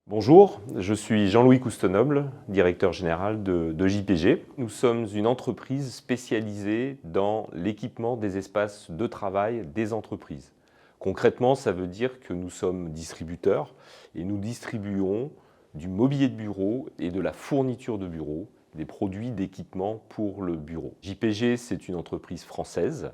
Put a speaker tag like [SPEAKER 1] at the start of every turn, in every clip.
[SPEAKER 1] Bonjour, je suis Jean-Louis Coustenoble, directeur général de JPG. Nous sommes une entreprise spécialisée dans l'équipement des espaces de travail des entreprises. Concrètement, ça veut dire que nous sommes distributeurs et nous distribuons du mobilier de bureau et de la fourniture de bureau, des produits d'équipement pour le bureau. JPG, c'est une entreprise française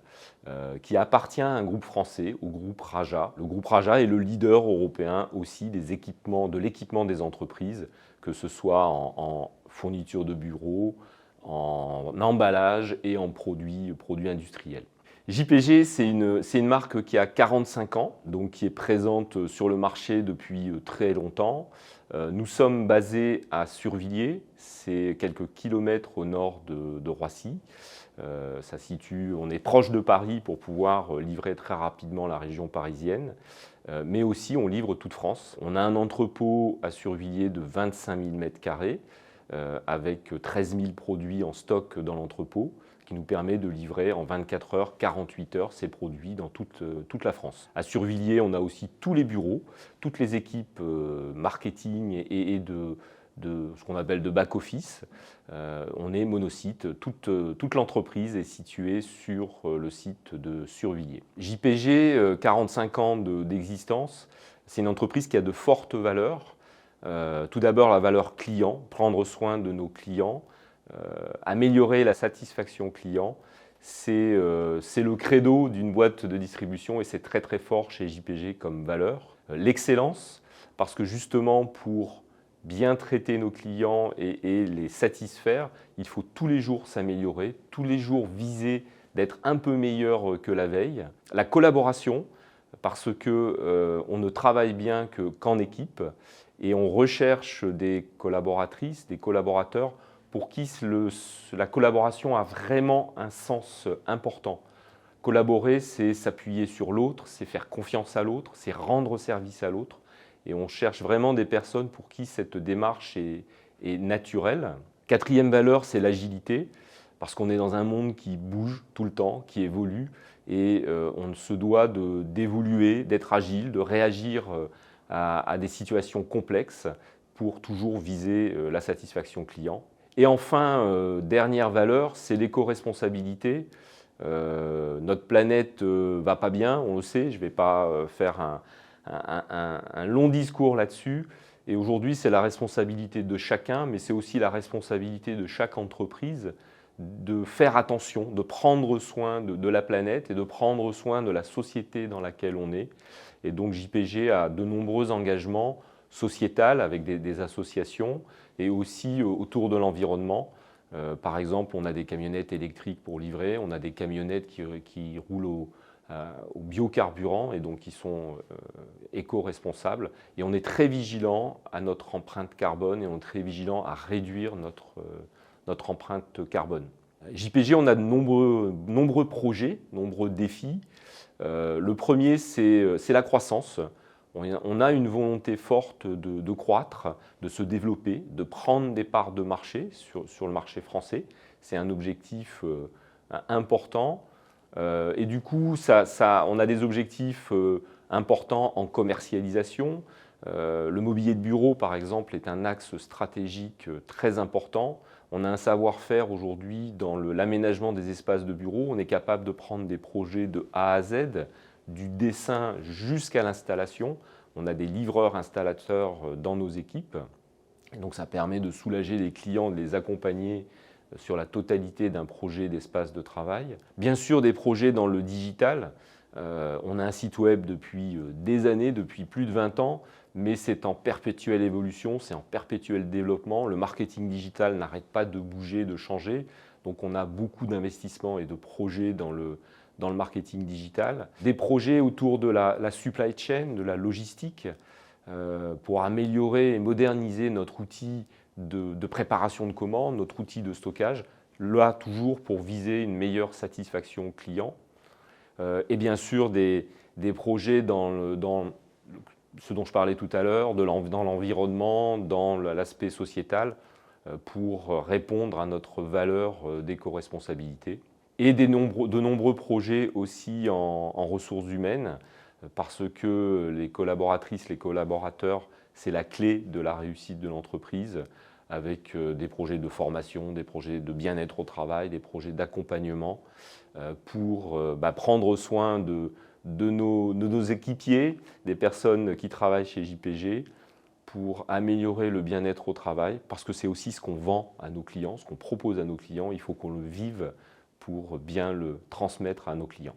[SPEAKER 1] qui appartient à un groupe français, au groupe Raja. Le groupe Raja est le leader européen aussi de l'équipement des entreprises, que ce soit en fourniture de bureau, en emballage et en produits industriels. JPG, c'est une marque qui a 45 ans, donc qui est présente sur le marché depuis très longtemps. Nous sommes basés à Survilliers, c'est quelques kilomètres au nord de Roissy. On est proche de Paris pour pouvoir livrer très rapidement la région parisienne, mais aussi on livre toute France. On a un entrepôt à Survilliers de 25 000 m², avec 13 000 produits en stock dans l'entrepôt, qui nous permet de livrer en 24 heures, 48 heures ces produits dans toute la France. À Survilliers, on a aussi tous les bureaux, toutes les équipes marketing et de ce qu'on appelle de back-office. On est monosite, toute l'entreprise est située sur le site de Survilliers. JPG, 45 ans d'existence, c'est une entreprise qui a de fortes valeurs. Tout d'abord, la valeur client, prendre soin de nos clients, améliorer la satisfaction client, c'est le credo d'une boîte de distribution et c'est très très fort chez JPG comme valeur. L'excellence, parce que justement pour bien traiter nos clients et les satisfaire, il faut tous les jours s'améliorer, tous les jours viser d'être un peu meilleur que la veille. La collaboration, parce que on ne travaille bien qu'en équipe et on recherche des collaboratrices, des collaborateurs pour qui la collaboration a vraiment un sens important. Collaborer, c'est s'appuyer sur l'autre, c'est faire confiance à l'autre, c'est rendre service à l'autre. Et on cherche vraiment des personnes pour qui cette démarche est naturelle. Quatrième valeur, c'est l'agilité, parce qu'on est dans un monde qui bouge tout le temps, qui évolue, et on se doit d'évoluer, d'être agile, de réagir à des situations complexes pour toujours viser la satisfaction client. Et enfin, dernière valeur, c'est l'éco-responsabilité. Notre planète va pas bien, on le sait, je ne vais pas faire un long discours là-dessus. Et aujourd'hui, c'est la responsabilité de chacun, mais c'est aussi la responsabilité de chaque entreprise de faire attention, de prendre soin de la planète et de prendre soin de la société dans laquelle on est. Et donc JPG a de nombreux engagements sociétals avec des associations et aussi autour de l'environnement. Par exemple, on a des camionnettes électriques pour livrer, on a des camionnettes qui roulent au biocarburant et donc qui sont éco-responsables. Et on est très vigilant à notre empreinte carbone et on est très vigilant à réduire notre empreinte carbone. JPG, on a de nombreux projets, nombreux défis. Le premier, c'est la croissance. On a une volonté forte de croître, de se développer, de prendre des parts de marché sur le marché français. C'est un objectif important. Et du coup, on a des objectifs importants en commercialisation. Le mobilier de bureau, par exemple, est un axe stratégique très important. On a un savoir-faire aujourd'hui dans l'aménagement des espaces de bureau. On est capable de prendre des projets de A à Z, du dessin jusqu'à l'installation. On a des livreurs installateurs dans nos équipes. Et donc ça permet de soulager les clients, de les accompagner sur la totalité d'un projet d'espace de travail. Bien sûr, des projets dans le digital. On a un site web depuis des années, depuis plus de 20 ans, mais c'est en perpétuelle évolution, c'est en perpétuel développement. Le marketing digital n'arrête pas de bouger, de changer. Donc on a beaucoup d'investissements et de projets dans le marketing digital. Des projets autour de la supply chain, de la logistique, pour améliorer et moderniser notre outil de préparation de commandes, notre outil de stockage, là toujours pour viser une meilleure satisfaction client. Et bien sûr des projets dans ce dont je parlais tout à l'heure, dans l'environnement, dans l'aspect sociétal, pour répondre à notre valeur d'éco-responsabilité. Et de nombreux projets aussi en ressources humaines, parce que les collaboratrices, les collaborateurs c'est la clé de la réussite de l'entreprise, avec des projets de formation, des projets de bien-être au travail, des projets d'accompagnement pour prendre soin de nos équipiers, des personnes qui travaillent chez JPG, pour améliorer le bien-être au travail, parce que c'est aussi ce qu'on vend à nos clients, ce qu'on propose à nos clients, il faut qu'on le vive pour bien le transmettre à nos clients.